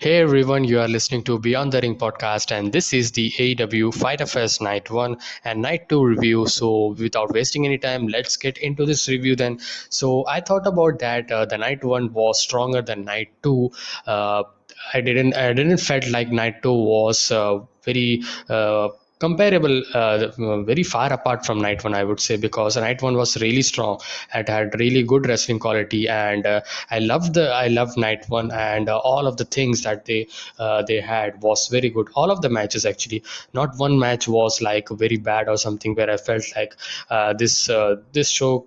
Hey everyone, you are listening to Beyond the Ring podcast, and this is the AEW Fyter Fest Night 1 and Night 2 review. So, without wasting any time, let's get into this review then. So, I thought about that the Night 1 was stronger than Night 2. Uh, I didn't felt like Night 2 was very comparable, very far apart from Night 1, I would say, because Night 1 was really strong. It had really good wrestling quality, and I love Night 1, and all of the things that they had was very good. All of the matches actually, not one match was like very bad or something where I felt like this show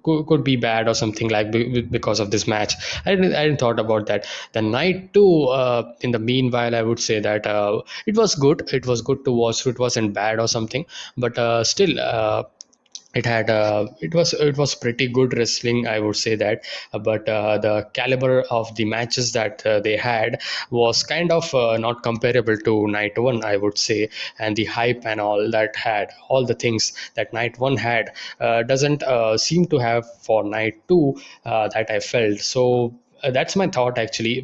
could be bad or something like because of this match. I didn't thought about that. The Night 2, in the meanwhile, I would say that it was good to watch. It wasn't bad or something, but still, it was pretty good wrestling, I would say that. But the caliber of the matches that they had was kind of not comparable to Night 1, I would say. And the hype and all that had, all the things that Night 1 had, doesn't seem to have for Night 2, that I felt. So that's my thought actually.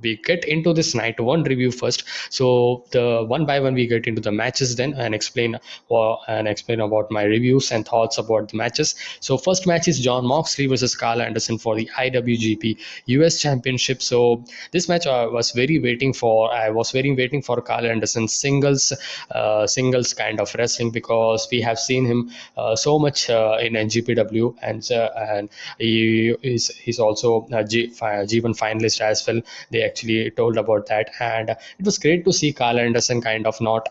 We get into this Night 1 review first. So the one by one we get into the matches then, and explain about my reviews and thoughts about the matches. So first match is John Moxley versus Carl Anderson for the IWGP US Championship. So this match I was very waiting for Carl Anderson's singles kind of wrestling, because we have seen him so much in NGPW, and he's also a G1 finalist as well. They actually told about that, and it was great to see Carl Anderson kind of not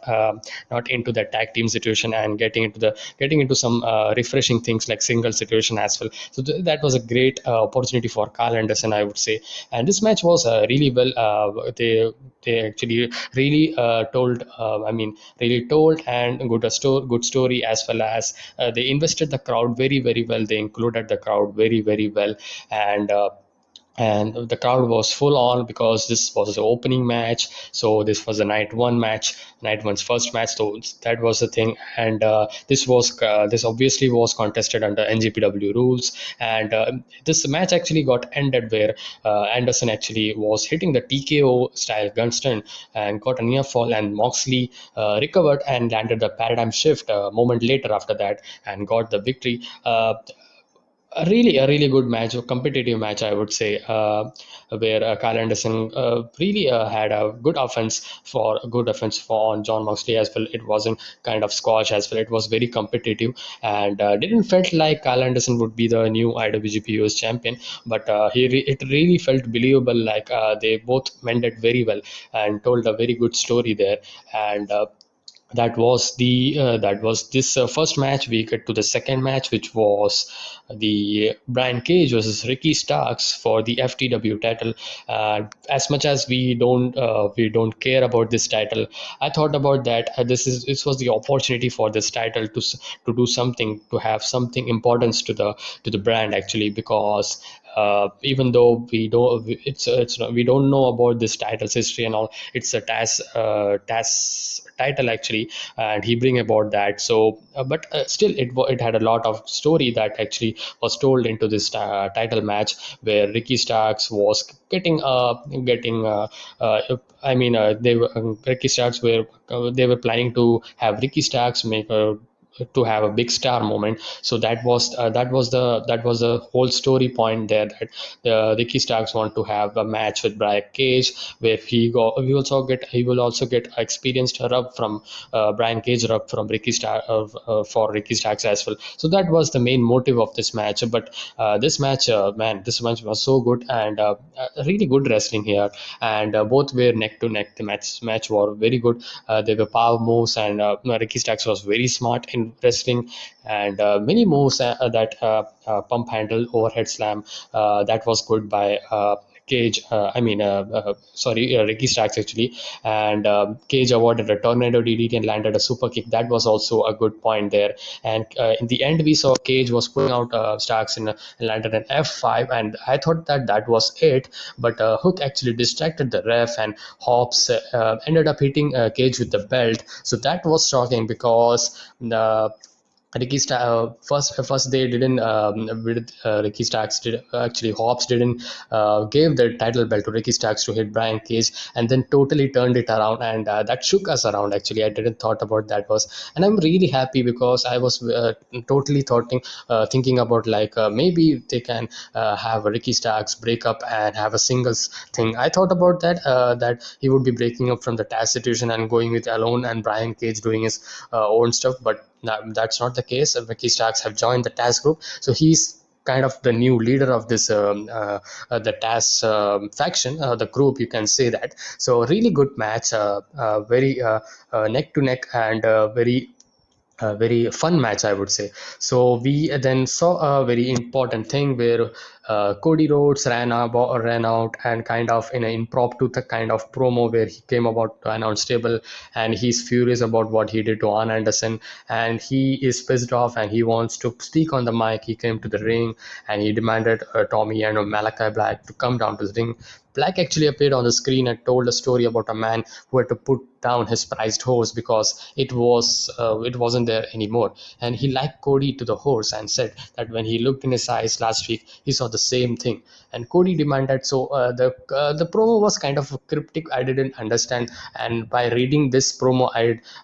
into the tag team situation and getting into some refreshing things like single situation as well. So that was a great opportunity for Carl Anderson, I would say. And this match was really well. They actually really told. Really told and good story, as well as they invested the crowd very well. They included the crowd very well, and. And the crowd was full on because this was the opening match. So this was the Night 1 match, Night 1's first match. So that was the thing. And this obviously was contested under NGPW rules. And this match actually got ended where Anderson actually was hitting the TKO style gunstun and got a near fall, and Moxley recovered and landed the paradigm shift a moment later after that and got the victory. A really good match, a competitive match, I would say, where Carl Anderson really had a good offense for on John Moxley as well. It wasn't kind of squash as well. It was very competitive, and didn't felt like Carl Anderson would be the new IWGP US champion, but it really felt believable. Like they both mended very well and told a very good story there, and. That was this first match. We get to the second match, which was the Brian Cage versus Ricky Starks for the FTW title. As much as we don't care about this title, I thought about that. This was the opportunity for this title to do something, to have something importance to the brand actually, because even though we don't know about this title's history and all. It's a TAS title actually, and he bring about that. So but still it had a lot of story that actually was told into this title match, where Ricky Starks was getting they were Ricky Starks were they were planning to have Ricky Starks make a to have a big star moment. So that was the whole story point there, that Ricky Starks want to have a match with Brian Cage, where he will also get experienced rub from Brian Cage rub from Ricky Stark for Ricky Starks as well. So that was the main motive of this match. But this match was so good, and really good wrestling here, and both were neck to neck. The match were very good. They were power moves, and Ricky Starks was very smart in wrestling, and many moves pump handle, overhead slam, that was good by Cage. Ricky Starks actually, and Cage avoided a tornado DDT and landed a super kick. That was also a good point there. And in the end, we saw Cage was pulling out Starks and landed an F5, and I thought that was it. But Hook actually distracted the ref, and Hobbs ended up hitting Cage with the belt. So that was shocking, because first they didn't with Ricky Starks did actually Hobbs didn't gave the title belt to Ricky Starks to hit Brian Cage, and then totally turned it around, and that shook us around. Actually, I didn't thought about that was, and I'm really happy because I was totally thinking about like maybe they can have a Ricky Starks break up and have a singles thing. I thought about that that he would be breaking up from the Taz situation and going with Alone and Brian Cage doing his own stuff, but that's not the case. Ricky Starks have joined the Taz group, so he's kind of the new leader of this the Taz faction, the group, you can say that. So really good match, very neck to neck, and a very fun match, I would say. So we then saw a very important thing where Cody Rhodes ran out and kind of in an impromptu kind of promo where he came about to announce table, and he's furious about what he did to Arn Anderson, and he is pissed off and he wants to speak on the mic. He came to the ring and he demanded Tommy and Malachi Black to come down to the ring. Black actually appeared on the screen and told a story about a man who had to put down his prized horse because it wasn't there anymore, and he liked Cody to the horse and said that when he looked in his eyes last week, he saw the same thing. And Cody demanded. So the promo was kind of cryptic. I didn't understand, and by reading this promo,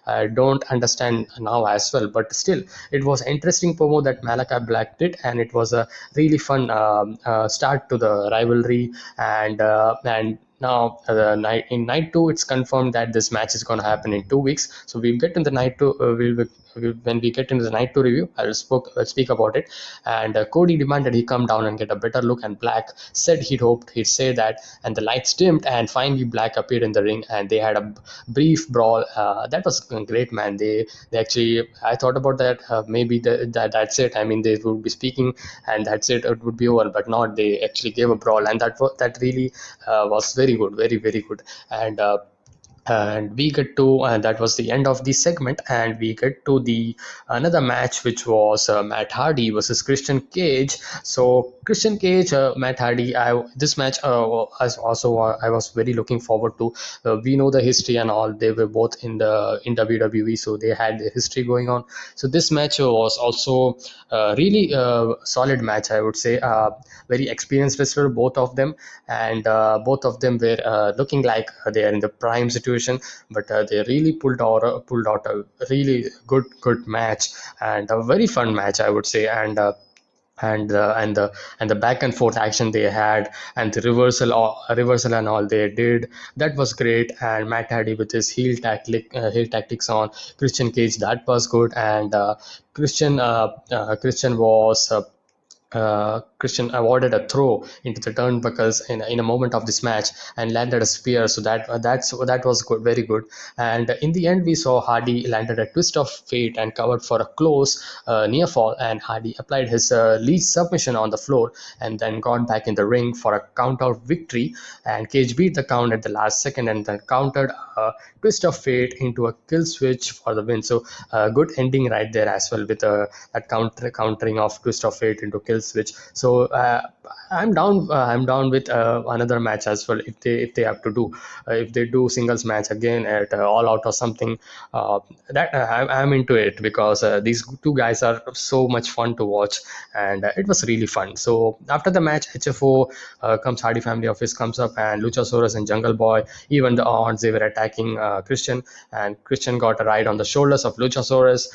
I don't understand now as well. But still, it was interesting promo that Malachi Black did, and it was a really fun start to the rivalry. And now night in night two, it's confirmed that this match is going to happen in 2 weeks. So we'll get in the night two. When we get into the night two review, I'll speak about it. And Cody demanded he come down and get a better look, and Black said he'd hoped he'd say that. And the lights dimmed, and finally Black appeared in the ring, and they had a brief brawl. That was great, man. They actually, I thought about that. Maybe that's it. I mean, they would be speaking, and that's it. It would be over, but not. They actually gave a brawl, and that really was very good, very very good. And we get to and that was the end of the segment, and we get to the another match, which was Matt Hardy versus Christian Cage. So Christian Cage, Matt Hardy, this match I was very looking forward to. We know the history and all. They were both in WWE, so they had the history going on. So this match was also really solid match, I would say. Very experienced wrestler, both of them, and both of them were looking like they are in the prime situation, but they really pulled out a really good match, and a very fun match, I would say. And the back and forth action they had, and the reversal and all they did, that was great. And Matt Hardy with his heel tactics on Christian Cage, that was good. And Christian was Christian awarded a throw into the turnbuckles in a moment of this match and landed a spear. So that was good, very good. And in the end, we saw Hardy landed a twist of fate and covered for a close near fall. And Hardy applied his lead submission on the floor and then got back in the ring for a count out victory. And Cage beat the count at the last second and then countered a twist of fate into a kill switch for the win. So good ending right there as well, with that countering of twist of fate into kill switch. So I'm down. I'm down with another match as well, if they have to do if they do singles match again at All Out or something. That I'm into it, because these two guys are so much fun to watch, and it was really fun. So after the match, HFO comes, Hardy Family Office comes up, and Luchasaurus and Jungle Boy, even the odds, they were attacking Christian, and Christian got a ride on the shoulders of Luchasaurus.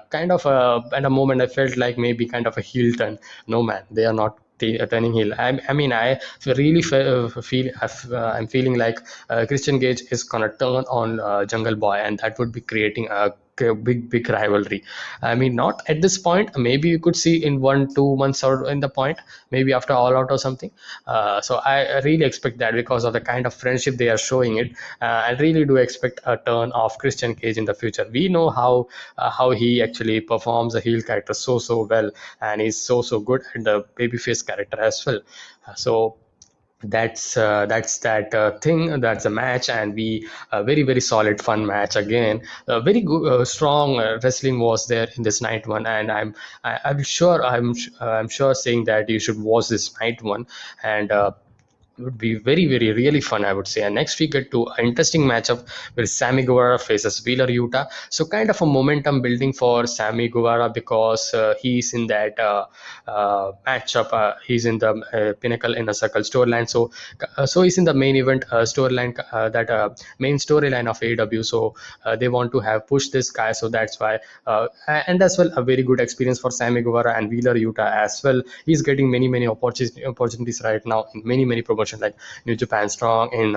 Kind of at a moment I felt like maybe kind of a heel turn. No, man, they are not turning heel. I mean, I really I'm feeling like Christian Cage is gonna turn on Jungle Boy, and that would be creating a big rivalry. I mean, not at this point. Maybe you could see in 1 2 months or in the point, maybe after All Out or something. So I really expect that, because of the kind of friendship they are showing it. I really do expect a turn of Christian Cage in the future. We know how he actually performs a heel character so well, and he's so good at the babyface character as well. So that's that thing. That's a match, and we very very solid fun match again. Very good, strong wrestling was there in this night one, and I'm sure saying that you should watch this night one. And would be very, very, really fun, I would say. And next we get to an interesting matchup where Sammy Guevara faces Wheeler Yuta. So kind of a momentum building for Sammy Guevara because he's in that matchup. He's in the Pinnacle Inner Circle storyline. So he's in the main event storyline, that main storyline of AEW. So they want to have pushed this guy. So that's why, and as well, a very good experience for Sammy Guevara and Wheeler Yuta as well. He's getting many, many opportunities right now in many, many promotions like New Japan Strong, in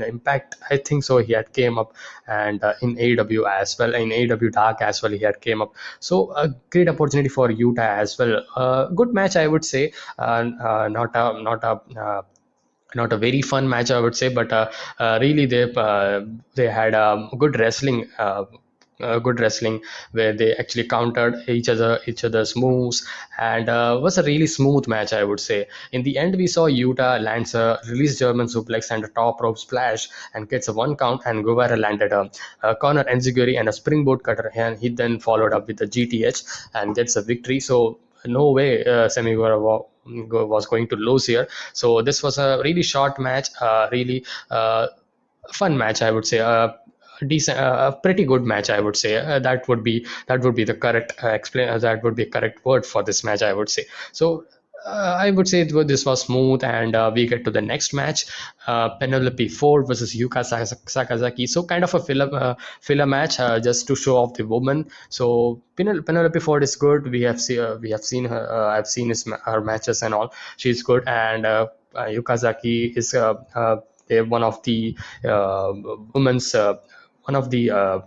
Impact, I think so. He had came up, and in AEW as well, in AEW Dark as well, he had came up. So a great opportunity for Yuta as well. Good match, I would say. Not a very fun match, I would say, but really they had good wrestling. Good wrestling where they actually countered each other's moves, and was a really smooth match, I would say. In the end, we saw Yuta lands a release German suplex and a top rope splash and gets a one count, and Guevara landed a corner enziguri and a springboard cutter, and he then followed up with a GTH and gets a victory. So no way Semi Guevara was going to lose here. So this was a really short match, really fun match, I would say. Decent, a pretty good match, I would say. That would be the correct explain. That would be correct word for this match, I would say. So I would say this was smooth, and we get to the next match, Penelope Ford versus Yuka Sakazaki. So kind of a filler match, just to show off the woman. So Penelope Ford is good. We have seen her. I've seen her matches and all. She's good, and Yuka Saki is one of the uh, women's one of the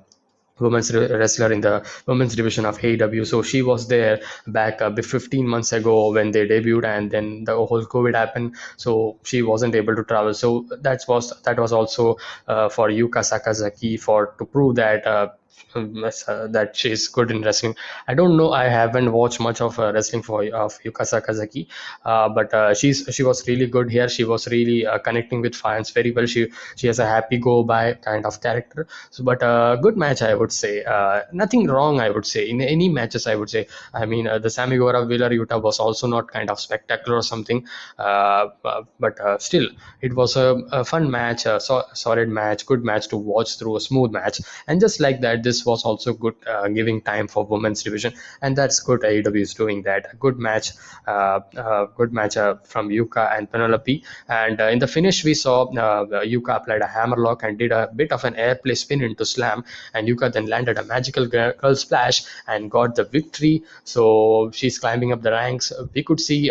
women's wrestler in the women's division of AEW. So she was there back 15 months ago when they debuted, and then the whole COVID happened, so she wasn't able to travel. So that was also for Yuka Sakazaki, for to prove that. That she's good in wrestling. I don't know. I haven't watched much of wrestling of Yuka Sakazaki, but she was really good here. She was really connecting with fans very well. She has a happy go by kind of character. So, but good match, I would say. Nothing wrong, I would say, in any matches, I would say. I mean, the Sami Guevara Wheeler Yuta was also not kind of spectacular or something, but still, it was a fun match, solid match, good match to watch through, a smooth match. And just like that, this was also good, giving time for women's division, and that's good. AEW is doing that. A good match from Yuka and Penelope. And in the finish, we saw Yuka applied a hammerlock and did a bit of an airplay spin into slam, and Yuka then landed a magical curl splash and got the victory. So she's climbing up the ranks. We could see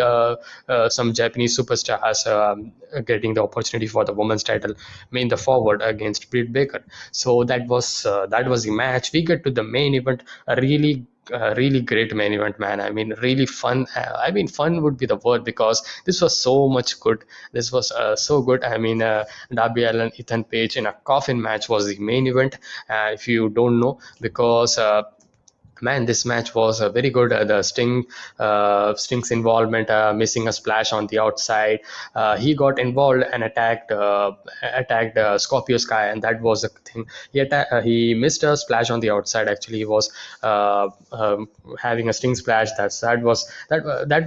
some Japanese superstars getting the opportunity for the women's title in the forward against Britt Baker. So that was the match. We get to the main event, a really great main event, man. I mean, really fun. I mean, fun would be the word, because this was so much good. This was so good. I mean, Darby Allin, Ethan Page in a coffin match was the main event. If you don't know, because man, this match was very good. The Sting's involvement, missing a splash on the outside. He got involved and attacked Scorpio Sky, and that was the thing. He missed a splash on the outside. Actually, he was having a Sting splash. That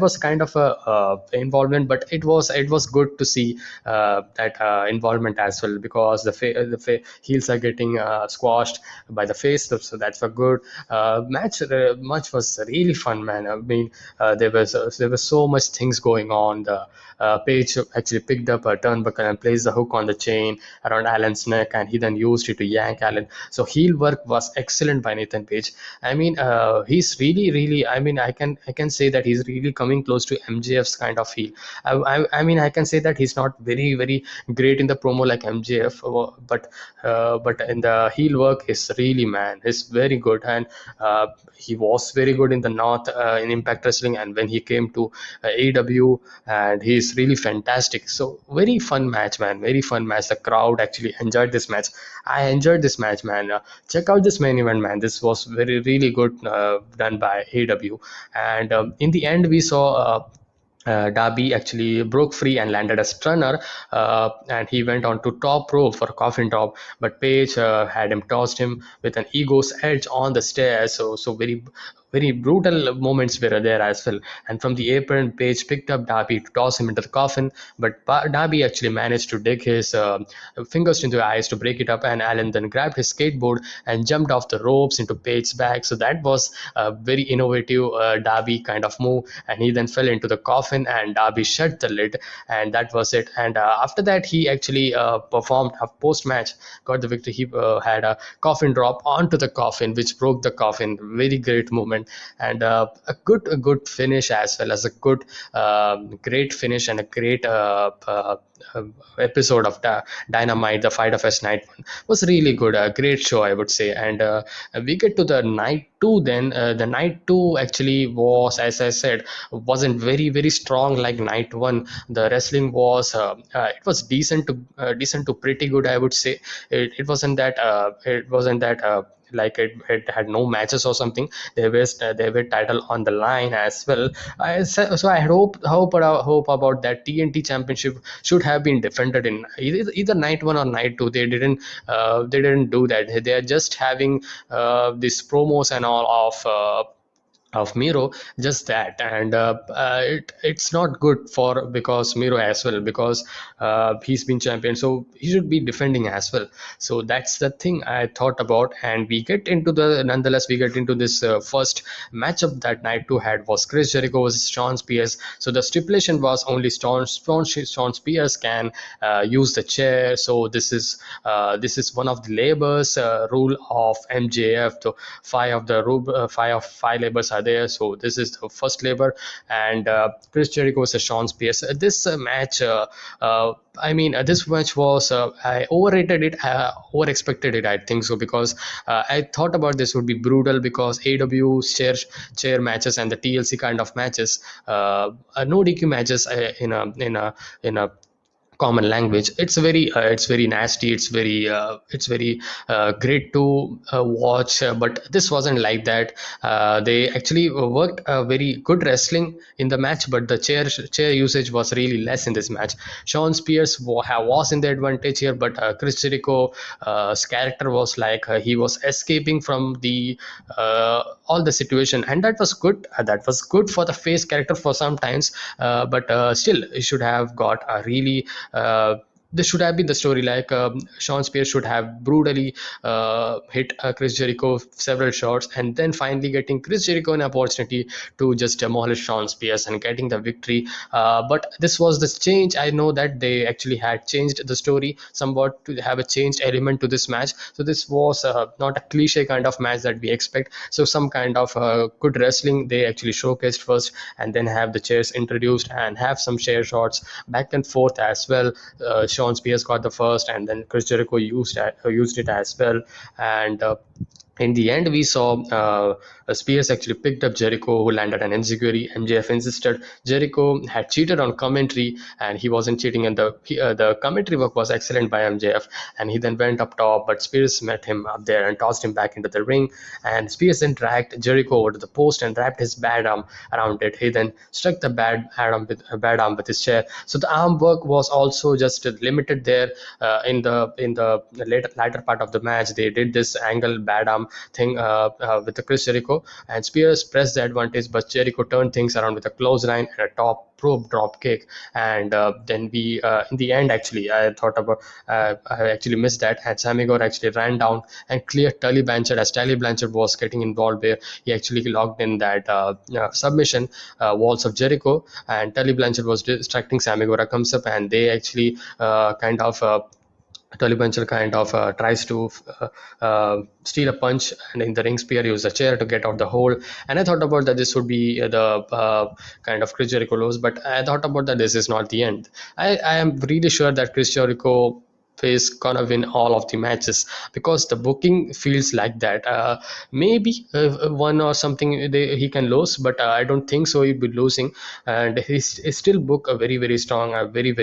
was kind of a involvement, but it was good to see that involvement as well, because the heels are getting squashed by the face. So that's a good match. Match was really fun, man. I mean, there was so much things going on. The Page actually picked up a turnbuckle and placed the hook on the chain around Allen's neck, and he then used it to yank Allen. So heel work was excellent by Nathan Page. I mean, he's really, really. I mean, I can say that he's really coming close to MJF's kind of heel. I mean, I can say that he's not very, very great in the promo like MJF, but in the heel work is really, man, is very good. And he was very good in the North, in Impact Wrestling, and when he came to AEW, and he's really fantastic. So very fun match, man. Very fun match. The crowd actually enjoyed this match. I enjoyed this match, man. Check out this main event, man. This was very, really good, done by AEW. And in the end, we saw. Darby actually broke free and landed a stunner, and he went on to top rope for coffin drop. But Page had him tossed him with an ego's edge on the stairs. So very very brutal moments were there as well. And from the apron, Page picked up Darby to toss him into the coffin, but Darby actually managed to dig his fingers into the eyes to break it up, and Allen then grabbed his skateboard and jumped off the ropes into Page's back. So that was a very innovative Darby kind of move, and he then fell into the coffin, and Darby shut the lid, and that was it. And after that, he actually performed a post match, got the victory. He had a coffin drop onto the coffin, which broke the coffin. Very great moment, and a good finish, as well as a good great finish, and a great uh, episode of Dynamite. The Fighter Fest Night 1 was really good, a great show, I would say. And we get to the night 2. Then the night 2 actually was, as I said, wasn't very strong like night 1. The wrestling was it was decent to pretty good, I would say. It wasn't that like it had no matches or something. There were title on the line as well. So I hope about that TNT championship should have been defended in either night 1 or night 2. They didn't do that. They are just having these promos and all of Miro, just that. And it's not good for, because Miro as well, because he's been champion, so he should be defending as well. So that's the thing I thought about. And we get into this first matchup that night 2 had, was Chris Jericho versus Sean Spears. So the stipulation was only Sean Spears can use the chair. So this is one of the labors rule of MJF. So five labors are there. So this is the first labor, and Chris Jericho versus Sean Spears. This match, this match was I overrated it, over expected it, I think so, because I thought about this would be brutal, because AW chair matches and the TLC kind of matches, no DQ matches in a common language, it's very nasty, it's very great to watch, but this wasn't like that. They actually worked very good wrestling in the match, but the chair usage was really less in this match. Sean Spears was in the advantage here, but Chris Jericho character was like he was escaping from the all the situation, and that was good for the face character for sometimes, but still he should have got a really this should have been the story, like Sean Spears should have brutally hit Chris Jericho several shots, and then finally getting Chris Jericho an opportunity to just demolish Sean Spears and getting the victory. But this was the change. I know that they actually had changed the story somewhat to have a changed element to this match. So this was not a cliche kind of match that we expect. So some kind of good wrestling they actually showcased first, and then have the chairs introduced and have some chair shots back and forth as well. Sean Spears got the first, and then Chris Jericho used it as well. And in the end, we saw Spears actually picked up Jericho, who landed an enziguri. MJF insisted Jericho had cheated on commentary, and he wasn't cheating. And the commentary work was excellent by MJF. And he then went up top, but Spears met him up there and tossed him back into the ring. And Spears then dragged Jericho over to the post and wrapped his bad arm around it. He then struck the bad arm with his chair. So the arm work was also just limited there. In the later part of the match, they did this angle bad arm thing with the Chris Jericho, and Spears pressed the advantage, but Jericho turned things around with a clothesline and a top rope drop kick. And then we in the end, actually I actually missed that, and Sammy Gore actually ran down and cleared Tully Blanchard, as Tully Blanchard was getting involved, where he actually logged in that submission walls of Jericho, and Tully Blanchard was distracting. Sammy Gore comes up, and they actually Tully Blanchard kind of tries to steal a punch, and in the ring, Spear used a chair to get out the hole. And I thought about that this would be the kind of Chris Jericho lose, but I thought about that this is not the end. I am really sure that Chris Jericho is gonna win all of the matches, because the booking feels like that. Maybe one or something he can lose, but I don't think so he'll be losing. And he still book a very strong, a very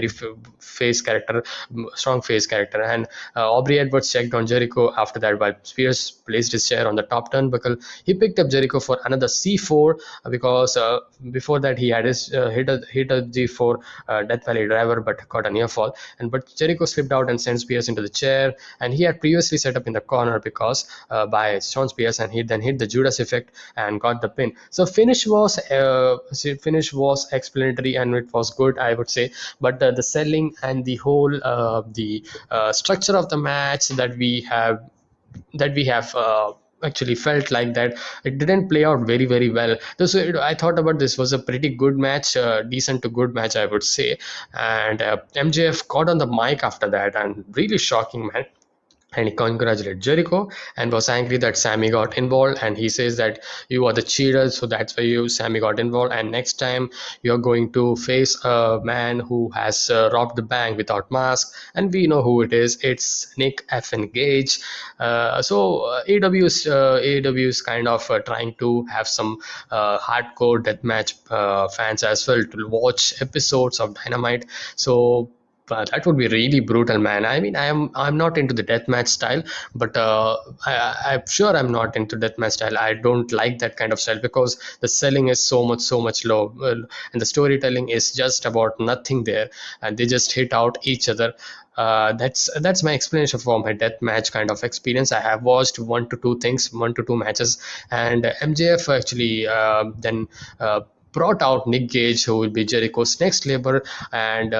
face character, strong face character. And Aubrey Edwards checked on Jericho after that, while Spears placed his chair on the top turnbuckle. He picked up Jericho for another C4, because before that he had hit a G4 Death Valley driver, but got a near fall. And but Jericho slipped out and sends Pierce into the chair, and he had previously set up in the corner because by Sean Spears, and he then hit the Judas effect and got the pin. So finish was explanatory and it was good, I would say. But the selling and the whole the structure of the match that we have actually felt like that it didn't play out very very well. So I thought about this was a pretty good match, decent to good match, I would say. And MJF got on the mic after that, and really shocking, man. And he congratulated Jericho and was angry that Sammy got involved. And he says that you are the cheaters, so that's why Sammy got involved. And next time you're going to face a man who has robbed the bank without mask, and we know who it is. It's Nick F. and Gage. AEW is kind of trying to have some hardcore deathmatch fans as well to watch episodes of Dynamite. So that would be really brutal, man. I mean, I'm not into the deathmatch style, but I'm sure I'm not into deathmatch style. I don't like that kind of style because the selling is so much low, and the storytelling is just about nothing there, and they just hit out each other. That's my explanation for my deathmatch kind of experience. I have watched one to two matches, and MJF actually then. Brought out Nick Gage, who will be Jericho's next labor. And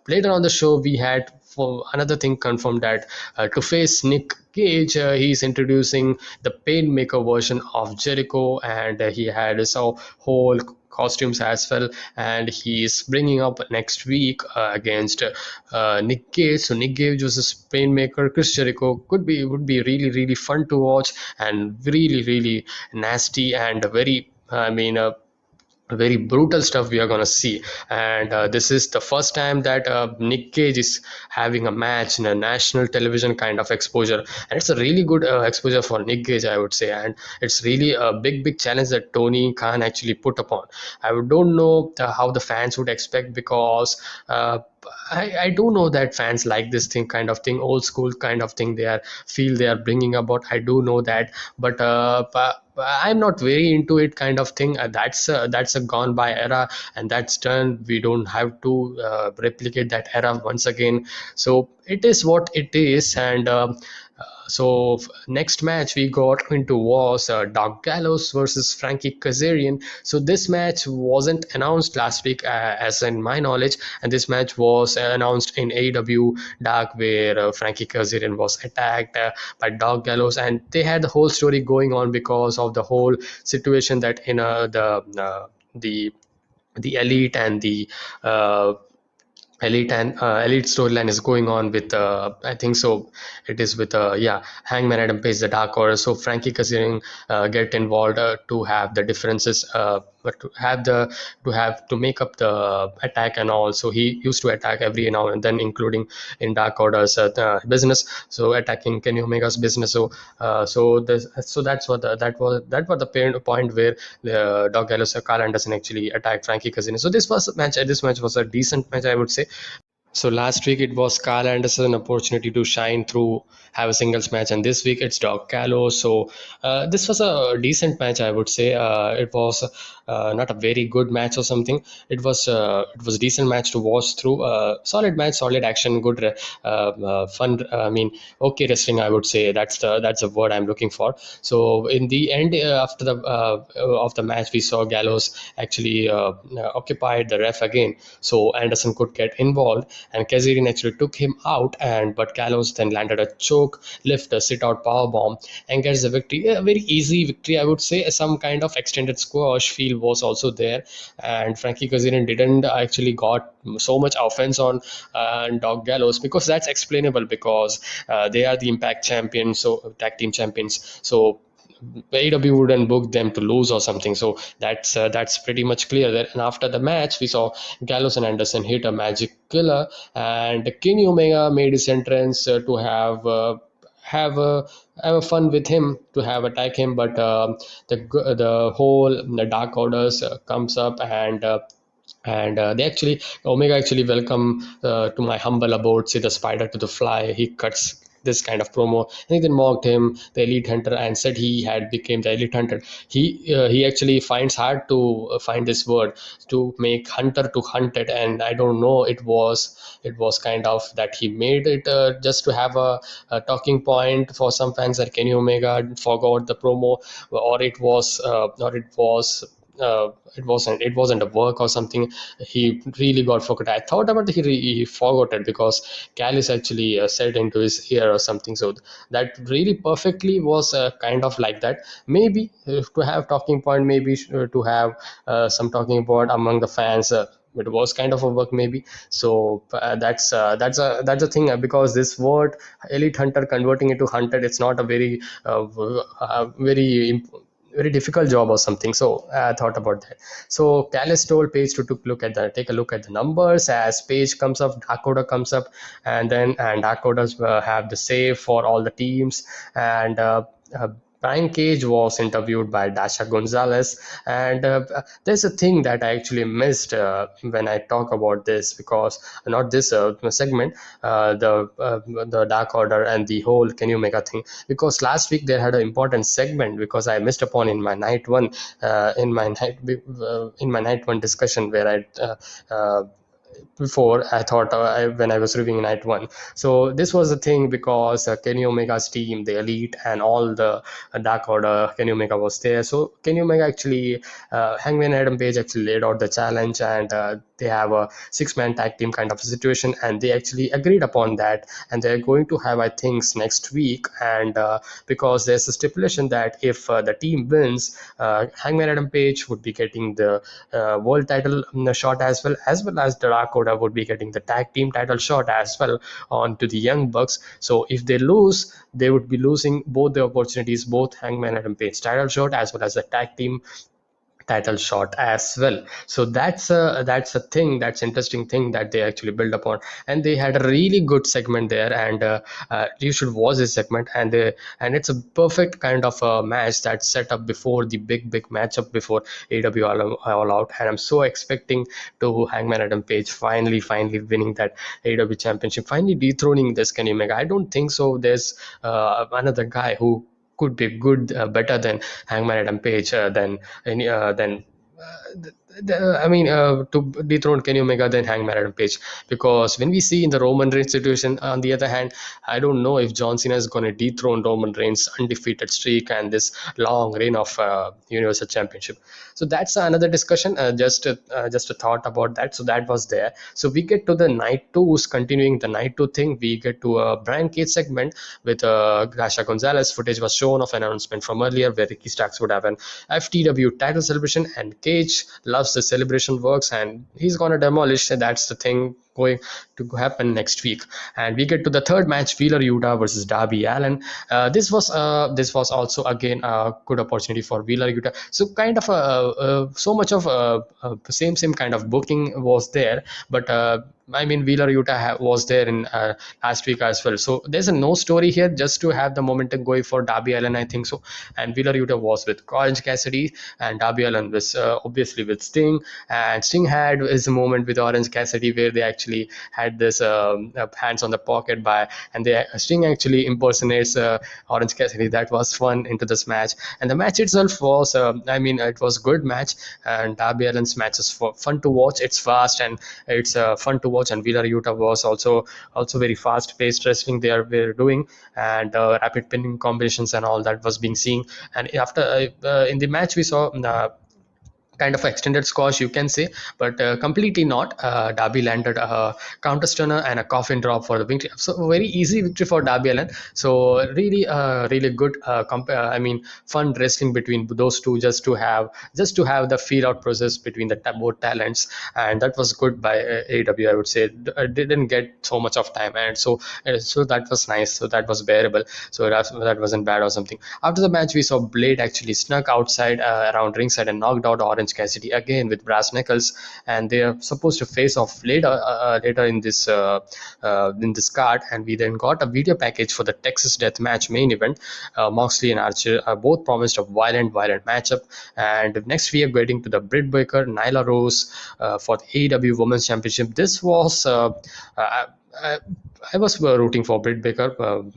later on the show, we had for another thing confirmed that to face Nick Gage, he's introducing the Painmaker version of Jericho, and he had his whole costumes as well, and he's bringing up next week against Nick Gage. So Nick Gage versus Painmaker. Chris Jericho would be really really fun to watch, and really really nasty and very very brutal stuff we are going to see. And this is the first time that Nick Cage is having a match in a national television kind of exposure, and it's a really good exposure for Nick Cage, I would say. And it's really a big challenge that Tony Khan actually put upon. I don't know how the fans would expect, because I do know that fans like this thing kind of thing, old school kind of thing they are bringing about. I do know that, but I'm not very into it kind of thing. That's a gone by era, and that's done. We don't have to replicate that era once again. So it is what it is. And next match we got into was Doc Gallows versus Frankie Kazarian. So this match wasn't announced last week, as in my knowledge, and this match was announced in AEW Dark, where Frankie Kazarian was attacked by Doc Gallows, and they had the whole story going on because of the whole situation that in the elite and the elite storyline is going on with I think so it is with Hangman Adam Page, the Dark Order. So Frankie Kazarian get involved to have the differences, but to make up the attack and all. So he used to attack every now and then, including in Dark Order's business, so attacking Kenny Omega's business. So that was the point where the Doc Gallows, Carl Anderson actually attacked Frankie Kazarian. So this match was a decent match, I would say. So last week it was Carl Anderson opportunity to shine through, have a singles match, and this week it's Doc Gallows. So this was a decent match, I would say. It was not a very good match or something. It was a decent match to watch through. Solid match, solid action, good, fun. I mean, okay wrestling, I would say. That's the word I'm looking for. So in the end, after the of the match, we saw Gallows actually occupied the ref again, so Anderson could get involved, and Kazarian actually took him out, but Gallows then landed a choke, lift, a sit-out power bomb, and gets the victory. A very easy victory, I would say. Some kind of extended squash feel was also there, and Frankie Kazarian didn't actually got so much offense on Doc Gallows, because that's explainable, because they are the Impact champions, so tag team champions. So AEW wouldn't book them to lose or something. So that's pretty much clear there. And after the match, we saw Gallows and Anderson hit a magic killer, and Kenny Omega made his entrance to have fun with him, to have attack him. But the Dark Orders comes up, and they actually Omega actually welcome to my humble abode, say the spider to the fly. He cuts this kind of promo, and he then mocked him, the Elite Hunter, and said he had became the Elite Hunter. He actually finds hard to find this word to make hunter to hunted, and I don't know, it was kind of that he made it just to have a talking point for some fans that Kenny Omega forgot the promo, or it wasn't a work or something. He really got forgot. I thought about he forgot it because Callis actually said into his ear or something. So that really perfectly was kind of like that. Maybe to have talking point, maybe to have some talking point among the fans. It was kind of a work maybe. So that's a thing, because this word Elite Hunter, converting it to hunted, it's not a very very difficult job or something. So I thought about that. So Callis told Page to take a look at the numbers. As Page comes up, Dakota comes up, and Dakotas have the save for all the teams. And Brian Cage was interviewed by Dasha Gonzalez, and there's a thing that I actually missed when I talk about this, because not this segment, the Dark Order and the whole Kenny Omega thing, because last week they had an important segment, because I missed upon in my night one in my night one discussion, where before I thought when I was reviewing night one. So this was the thing, because Kenny Omega's team, the Elite, and all the Dark Order, Kenny Omega was there. So Kenny Omega actually, Hangman Adam Page actually laid out the challenge, and they have a six-man tag team kind of a situation, and they actually agreed upon that, and they're going to have, I think, next week. And because there's a stipulation that if the team wins, Hangman Adam Page would be getting the world title shot, as the Dark Order would be getting the tag team title shot as well on to the Young Bucks. So if they lose, they would be losing both the opportunities, both Hangman Adam Page title shot as well as the tag team title shot as well. So that's a thing, that's interesting thing that they actually build upon, and they had a really good segment there. And you should watch this segment, and it's a perfect kind of a match that's set up before the big matchup before AW All Out. And I'm so expecting to Hangman Adam Page finally winning that AW championship, finally dethroning this Kenny Omega. I don't think so there's another guy who could be good, better than Hangman Adam Page, than I mean, to dethrone Kenny Omega, then Hangman Adam Page. Because when we see in the Roman Reigns situation, on the other hand, I don't know if John Cena is going to dethrone Roman Reigns' undefeated streak and this long reign of Universal Championship. So that's another discussion. Just a thought about that. So that was there. So we get to the night twos, continuing the night two thing. We get to a Brian Cage segment with Gasha Gonzalez. Footage was shown of an announcement from earlier where Ricky Starks would have an FTW title celebration, and Cage loves the celebration works, and he's gonna demolish. That's the thing going to happen next week. And we get to the third match, Wheeler Yuta versus Darby Allin. This was also again a good opportunity for Wheeler Yuta. So kind of so much of same kind of booking was there, but I mean, Wheeler Yuta was there in last week as well. So there's a no story here, just to have the momentum going for Darby Allin, I think so. And Wheeler Yuta was with Orange Cassidy, and Darby Allin was obviously with Sting. And Sting had his moment with Orange Cassidy, where they actually had this hands on the pocket and Sting actually impersonates Orange Cassidy. That was fun into this match, and the match itself was, I mean, it was good match. And Darby Allin's match is fun to watch. It's fast, and it's fun to watch. And Wheeler Yuta was also very fast paced wrestling they were doing, and rapid pinning combinations and all that was being seen. And after in the match we saw kind of extended squash, you can say, but completely not. Darby landed a counter stunner and a coffin drop for the victory. So very easy victory for Darby Allin. So really good. I mean, fun wrestling between those two, just to have the feel out process between the both talents, and that was good by AEW. I would say didn't get so much of time, and so that was nice. So that was bearable. So that wasn't bad or something. After the match, we saw Blade actually snuck outside around ringside and knocked out Orange Cassidy again with brass knuckles, and they are supposed to face off later in this card. And we then got a video package for the Texas Death Match main event. Moxley and Archer are both promised a violent matchup. And next we are getting to the Britt Baker Nyla Rose for the AEW Women's Championship. This was I, I was rooting for Britt Baker,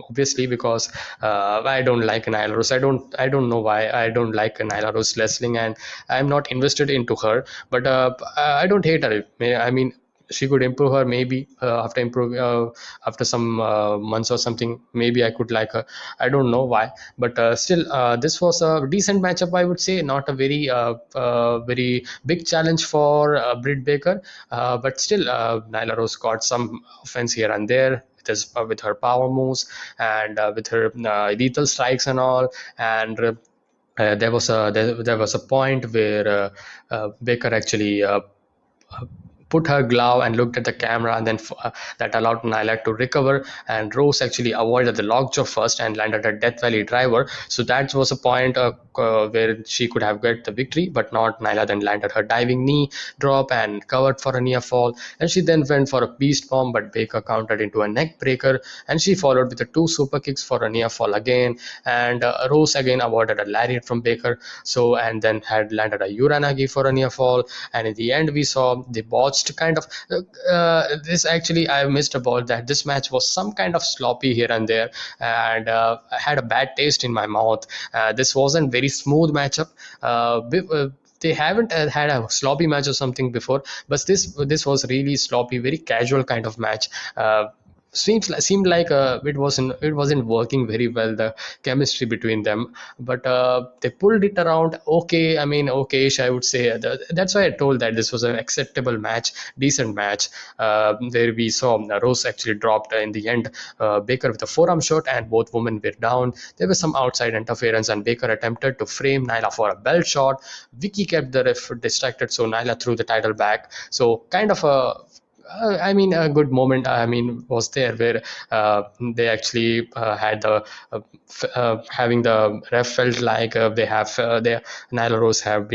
obviously, because I don't like Nyla Rose. I don't know why I don't like Nyla Rose wrestling, and I'm not invested into her. But I don't hate her. I mean, she could improve her maybe after some months or something. Maybe I could like her. I don't know why, but still, this was a decent matchup. I would say not a very big challenge for Britt Baker, but still, Nyla Rose got some offense here and there with her power moves and with her lethal strikes and all. And there was a point where Baker actually put her glove and looked at the camera, and then that allowed Nyla to recover, and Rose actually avoided the lockjaw first and landed a Death Valley driver. So that was a point where she could have got the victory, but not. Nyla then landed her diving knee drop and covered for a near fall, and she then went for a beast bomb, but Baker countered into a neck breaker, and she followed with the two super kicks for a near fall again, and Rose again avoided a lariat from Baker, so and then had landed a Uranagi for a near fall, and in the end we saw the botched kind of this. Actually, I missed about that this match was some kind of sloppy here and there, and I had a bad taste in my mouth. This wasn't very smooth matchup. They haven't had a sloppy match or something before, but this was really sloppy, very casual kind of match. Seemed like it wasn't working very well, the chemistry between them, but they pulled it around. Okay, I mean, okay-ish, I would say. That's why I told that this was an acceptable match, decent match. There we saw Rose actually dropped in the end Baker with a forearm shot, and both women were down. There was some outside interference, and Baker attempted to frame Nyla for a belt shot. Vicky kept the ref distracted, so Nyla threw the title back. So kind of I mean, a good moment. I mean, was there where they actually had the having the ref felt like they Nyla Rose had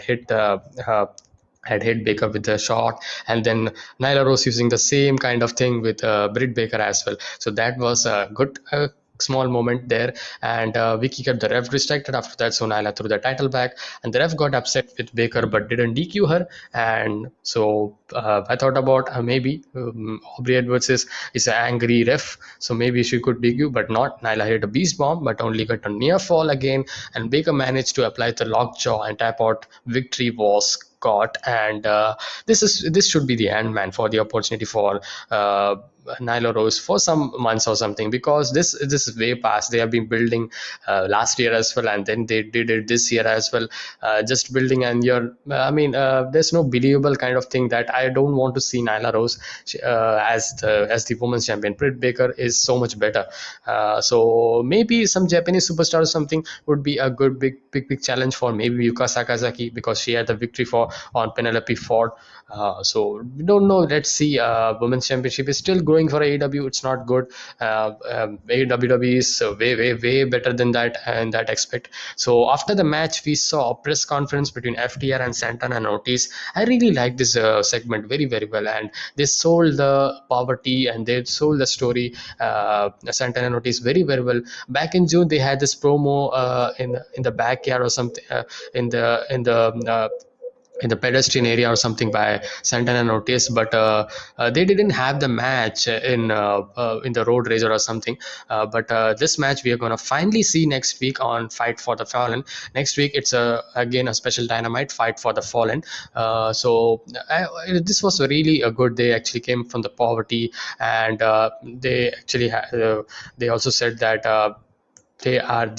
hit Baker with the shot, and then Nyla Rose using the same kind of thing with Britt Baker as well. So that was a good. Small moment there, and Vicky kept the ref distracted after that, so Nyla threw the title back, and the ref got upset with Baker but didn't DQ her. And so I thought about maybe Aubrey Edwards is an angry ref, so maybe she could DQ, but not. Nyla hit a beast bomb, but only got a near fall again, and Baker managed to apply the lockjaw and tap out. Victory was got, and this should be the end, man, for the opportunity for Nyla Rose for some months or something, because this is way past. They have been building last year as well, and then they did it this year as well. Just building, and I mean, there's no believable kind of thing that I don't want to see Nyla Rose as the women's champion. Britt Baker is so much better. So maybe some Japanese superstar or something would be a good big challenge for maybe Yuka Sakazaki, because she had the victory for on Penelope Ford. So we don't know. Let's see. Women's championship is still growing for AEW. It's not good. AEW is way better than that in that aspect. So after the match, we saw a press conference between FTR and Santana and Ortiz. I really like this segment very well, and they sold the poverty and they sold the story. Santana and Ortiz very well. Back in June, they had this promo in the backyard or something, in the pedestrian area or something by Santana and Ortiz, but they didn't have the match in the road razor or something. But this match we are going to finally see next week on Fight for the Fallen. Next week it's again a special Dynamite Fight for the Fallen. This was really a good. They actually came from the poverty, and they also said that. They have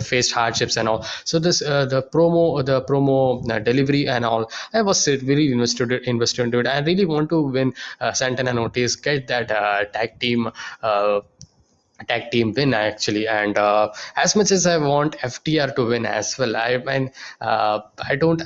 faced hardships and all. So this the promo delivery and all, I was really invested into it. I really want to win. Santana and Ortiz get that tag team win actually, and as much as I want FTR to win as well, I mean, I don't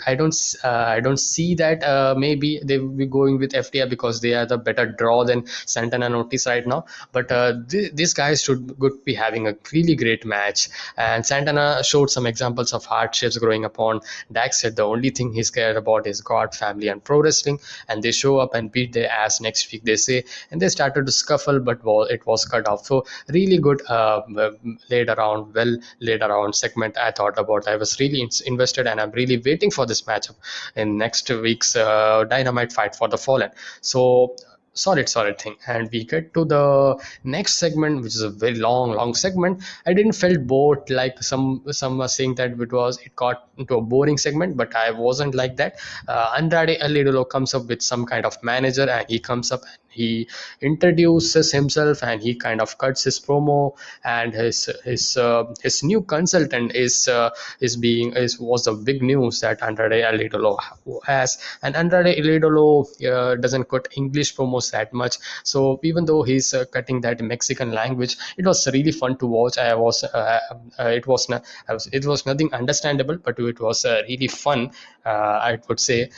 see that maybe they will be going with FTR because they are the better draw than Santana and Ortiz right now. But these guys should good be having a really great match, and Santana showed some examples of hardships growing up on. Dax said the only thing he's cared about is God, family, and pro wrestling, and they show up and beat their ass next week, they say, and they started to scuffle, but it was cut off. So really good well laid around segment. I thought about. I was really invested, and I'm really waiting for this matchup in next week's Dynamite Fight for the Fallen. So solid thing. And we get to the next segment, which is a very long segment. I didn't felt bored like some were saying that it got into a boring segment, but I wasn't like that. Andrade Alidolo comes up with some kind of manager, and he comes up and he introduces himself, and he kind of cuts his promo. And his new consultant is was the big news that Andrade Alidolo has. And Andrade Alidolo doesn't cut English promos that much, so even though he's cutting that Mexican language, it was really fun to watch. It was nothing understandable, but it was really fun, I would say.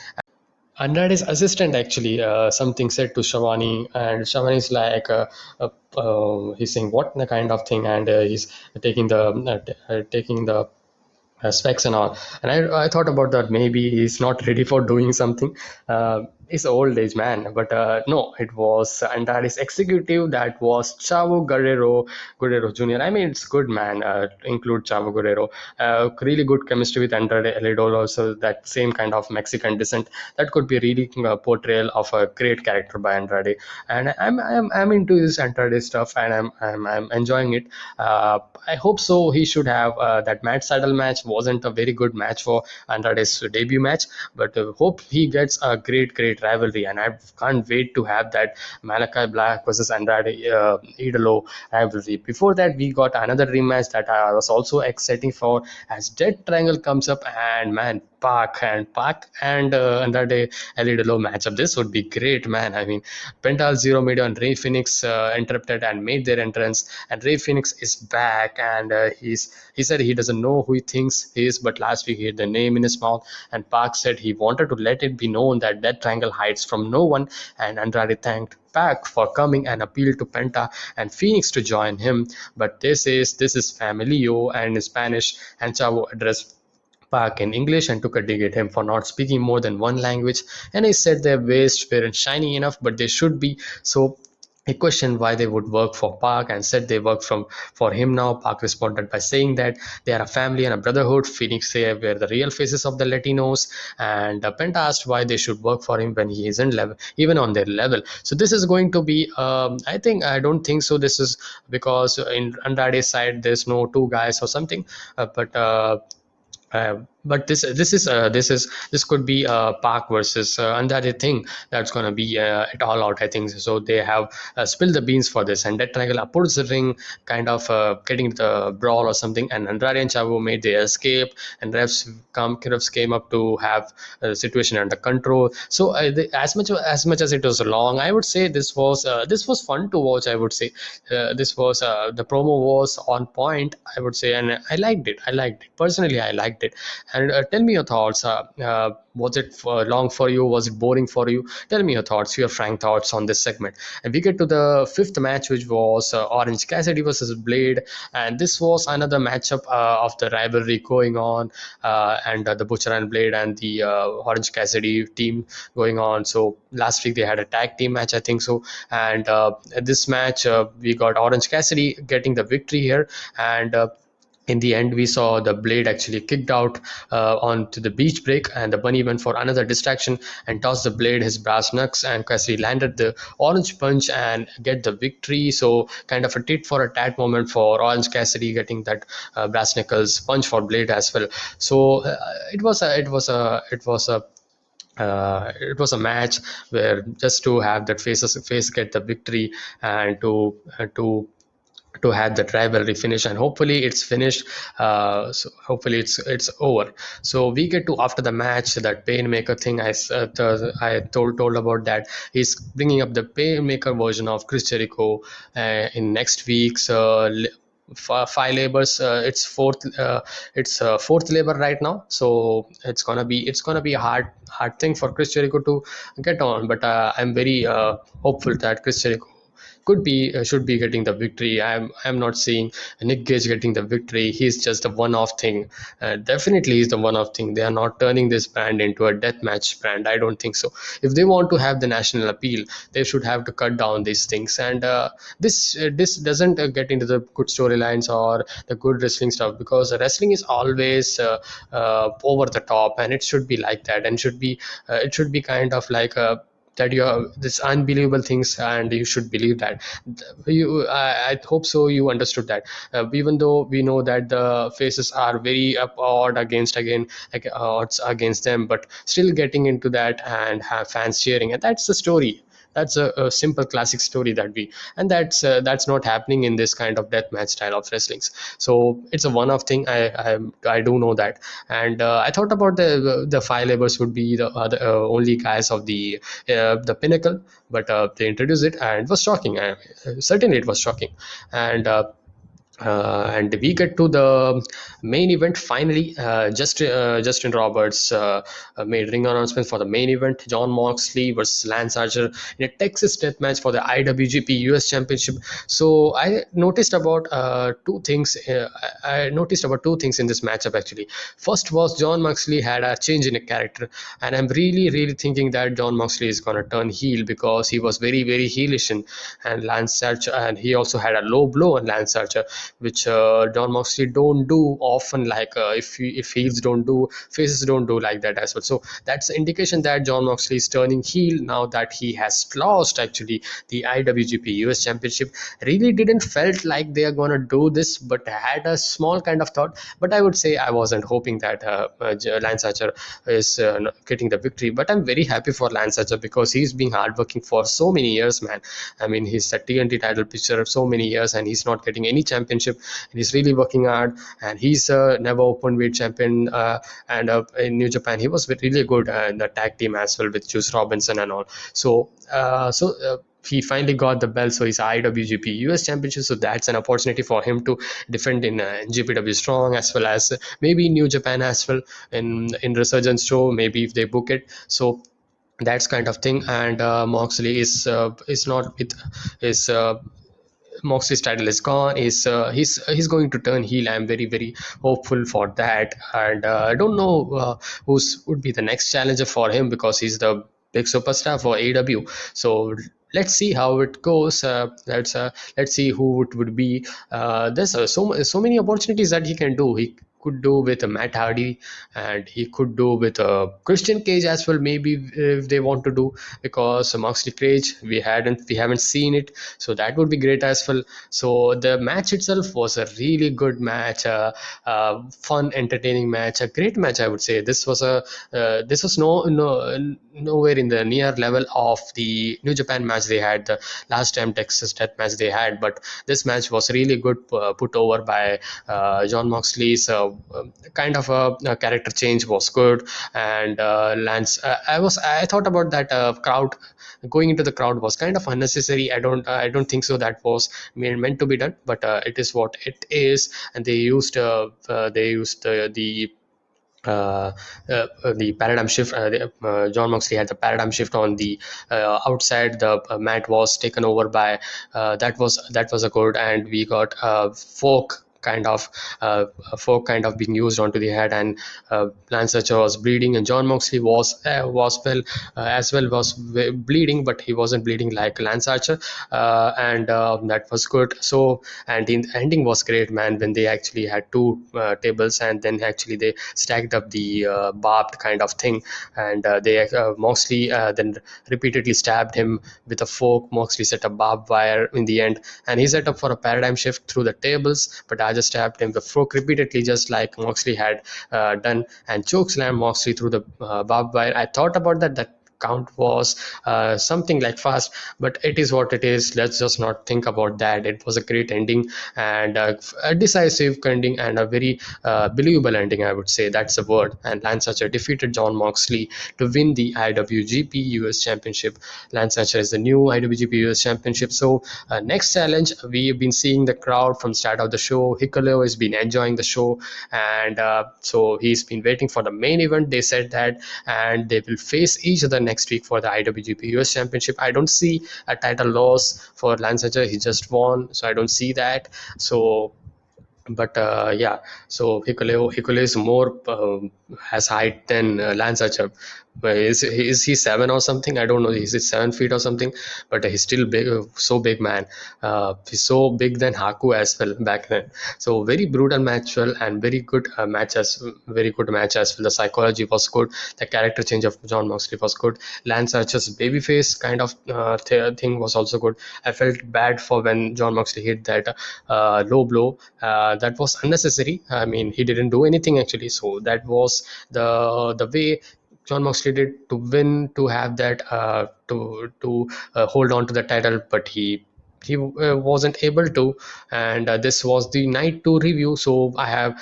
Andrade's assistant actually something said to Shavani, and Shavani's like, he's saying what the kind of thing, and he's taking the specs and all. And I thought about that, maybe he's not ready for doing something. It's old age man, but no, it was Antares executive, that was Chavo Guerrero Jr. I mean, it's good man, include Chavo Guerrero. Really good chemistry with Andrade Elidol, also that same kind of Mexican descent. That could be really portrayal of a great character by Andrade. And I'm into this Andrade stuff, and I'm enjoying it. I hope so. He should have that Matt Saddle match wasn't a very good match for Andrade's debut match, but hope he gets a great rivalry, and I can't wait to have that Malachi Black versus Andrade Idolo rivalry. Before that, we got another rematch that I was also exciting for, as Dead Triangle comes up, and man, Pac and Andrade Idolo matchup. This would be great, man. I mean, Pental Zero Medio and Ray Phoenix interrupted and made their entrance, and Ray Phoenix is back, and he said he doesn't know who he thinks he is, but last week he had the name in his mouth. And Park said he wanted to let it be known that Death Triangle hides from no one, and Andrade thanked Pac for coming and appealed to Penta and Phoenix to join him. But this is Familio and in Spanish, and Chavo addressed Park in English and took a dig at him for not speaking more than one language. And he said their waists weren't shiny enough, but they should be. So he questioned why they would work for Park and said they work for him now. Park responded by saying that they are a family and a brotherhood. Phoenix say we're the real faces of the Latinos, and Penta asked why they should work for him when he isn't level, even on their level. So this is going to be, I don't think so. This is because in Andrade's side there's no two guys or something, but this could be Park versus Andrade thing that's gonna be it all out. I think so. They have spilled the beans for this, and that triangle approached the ring, kind of getting the brawl or something. And Andrade and Chavo made their escape, and refs came up to have the situation under control. So as much as it was long, I would say this was fun to watch. I would say this was the promo was on point, I would say, and I liked it personally. I liked it. And tell me your thoughts. Was it long for you? Was it boring for you? Tell me your thoughts, your frank thoughts on this segment. And we get to the fifth match, which was Orange Cassidy versus Blade. And this was another matchup of the rivalry going on, and the Butcher and Blade and the Orange Cassidy team going on. So last week they had a tag team match, I think so. And this match, we got Orange Cassidy getting the victory here. And in the end, we saw the Blade actually kicked out onto the beach break, and the Bunny went for another distraction and tossed the Blade his brass knucks, and Cassidy landed the orange punch and get the victory. So kind of a tit for a tat moment for Orange Cassidy getting that brass knuckles punch for Blade as well. So it was a match where just to have that face get the victory, and to have that rivalry finish, and hopefully it's finished. So hopefully it's over. So we get to, after the match, that Painmaker thing. I told about that. He's bringing up the Painmaker version of Chris Jericho in next week's five labors. It's fourth labor right now, so it's gonna be a hard thing for Chris Jericho to get on. But I'm very hopeful that Chris Jericho should be getting the victory. I'm not seeing Nick Gage getting the victory. He's just a one-off thing. Definitely, he's the one-off thing. They are not turning this brand into a deathmatch brand. I don't think so. If they want to have the national appeal, they should have to cut down these things. And this doesn't get into the good storylines or the good wrestling stuff, because wrestling is always over the top, and it should be like that, and it should be kind of like a that you have this unbelievable things, and you should believe that. I hope so you understood that. Even though we know that the faces are very up odd against again, like odds against them, but still getting into that and have fans cheering, and that's the story. That's a simple classic story that we, and that's not happening in this kind of death match style of wrestlings. So it's a one-off thing. I do know that. And I thought about the five labors would be the other, only guys of the pinnacle, but they introduced it and it was shocking. Certainly it was shocking. And uh, uh, and we get to the main event finally. Justin Roberts made ring announcement for the main event: John Moxley versus Lance Archer in a Texas death match for the IWGP US Championship. So I noticed about two things. I noticed about two things in this matchup actually. First was John Moxley had a change in a character, and I'm really thinking that John Moxley is gonna turn heel because he was very heelish and Lance Archer, and he also had a low blow on Lance Archer, which John Moxley don't do often. Like if heels don't do, faces don't do like that as well. So that's an indication that John Moxley is turning heel now that he has lost actually the IWGP US Championship. Really didn't felt like they are gonna do this, but had a small kind of thought. But I would say I wasn't hoping that Lance Archer is getting the victory. But I'm very happy for Lance Archer because he's been hardworking for so many years, man. I mean, he's a TNT title pitcher so many years, and he's not getting any championship. And he's really working hard, and he's never open weight champion. And in New Japan, he was really good in the tag team as well with Juice Robinson and all. So he finally got the belt, so he's IWGP US Championship. So that's an opportunity for him to defend in GPW Strong, as well as maybe New Japan as well in Resurgence show, maybe if they book it. So that's kind of thing. And Moxley is not with is Moxley's title is gone. He's going to turn heel. I'm very hopeful for that. And I don't know who's would be the next challenger for him because he's the big superstar for AEW. So let's see how it goes. Let's see who it would be. There's so many opportunities that he can do. He could do with Matt Hardy, and he could do with Christian Cage as well. Maybe if they want to do, because Moxley Cage we haven't seen it, so that would be great as well. So the match itself was a really good match, fun, entertaining match, a great match. I would say this was nowhere in the near level of the New Japan match they had the last time Texas Death match they had, but this match was really good, put over by John Moxley's kind of a character change was good. And Lance, I thought about that crowd going into the crowd was kind of unnecessary. I don't think so that was meant to be done, but it is what it is. And uh, the paradigm shift. John Moxley had the paradigm shift on the outside. The mat was taken over by that was a good, and we got kind of fork kind of being used onto the head, and Lance Archer was bleeding, and John Moxley was well as well was bleeding, but he wasn't bleeding like Lance Archer, and that was good. So, and the ending was great, man, when they actually had two tables, and then actually they stacked up the barbed kind of thing, and they Moxley then repeatedly stabbed him with a fork. Moxley set up barbed wire in the end, and he set up for a paradigm shift through the tables, but I just stabbed him with fork repeatedly, just like Moxley had done, and chokeslam Moxley through the barbed wire. I thought about that count was something like fast, but it is what it is. Let's just not think about that. It was a great ending, and a decisive ending, and a very believable ending, I would say. That's the word. And Lance Archer defeated John Moxley to win the IWGP US Championship. Lance Archer is the new IWGP US Championship. So next challenge, we've been seeing the crowd from start of the show. Hikuleo has been enjoying the show, and so he's been waiting for the main event. They said that, and they will face each other next week for the IWGP US Championship. I don't see a title loss for Lance Archer. He just won, so I don't see that. So, but yeah, so Hikuleo is more has height than Lance Archer, But is he 7 or something? I don't know. Is it 7 feet or something? But he's still big, so big man. He's so big than Haku as well back then. So very brutal match, well, and very good very good match as well. The psychology was good. The character change of John Moxley was good. Lance Archer's babyface kind of thing was also good. I felt bad for when John Moxley hit that low blow. That was unnecessary. I mean, he didn't do anything actually. So that was the way John Moxley did to win, to have that to hold on to the title, but he wasn't able to. And this was the night two review. So I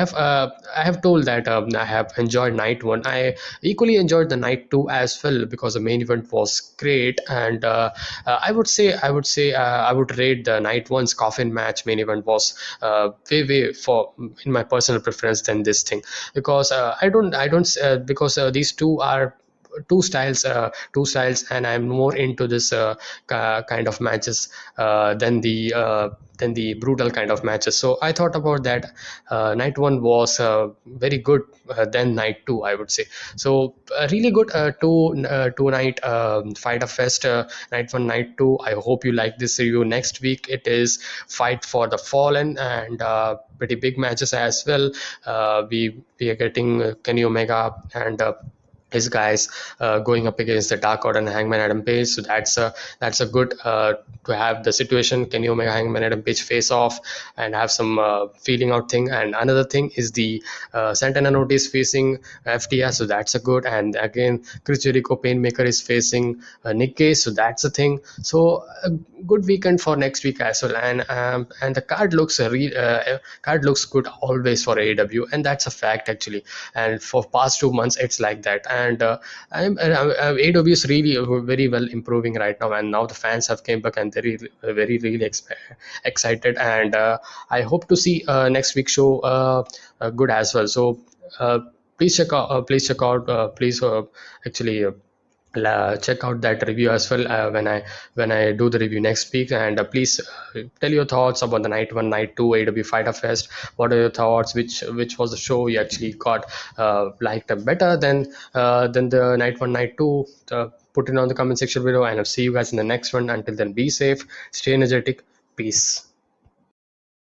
have told that I have enjoyed night one. I equally enjoyed the night two as well because the main event was great. And I would rate the night one's coffin match main event was way for in my personal preference than this thing, because I don't because these two are two styles, and I'm more into this kind of matches than the brutal kind of matches. So I thought about that. Night one was very good than night two, I would say. So really good two night fighter fest, night one, night two. I hope you like this review. Next week it is Fight for the Fallen, and pretty big matches as well. We are getting Kenny Omega and his guys going up against the Dark Order and Hangman Adam Page. So that's a good to have the situation. Kenny Omega, Hangman Adam Page face off and have some feeling out thing. And another thing is the Santana Notice facing FTR. So that's a good. And again, Chris Jericho Painmaker is facing Nick Gage. So that's a thing. So a good weekend for next week as well. And the card looks good always for AEW, and that's a fact actually. And for past 2 months it's like that. And AEW is really very well improving right now, and now the fans have came back and they're really excited. And I hope to see next week's show good as well. So please check out actually check out that review as well when I do the review next week. And please tell your thoughts about the night one, night two AW Fighter Fest. What are your thoughts? Which was the show you actually got liked better than the night one, night two? Put it on the comment section below, and I'll see you guys in the next one. Until then, be safe, stay energetic, peace.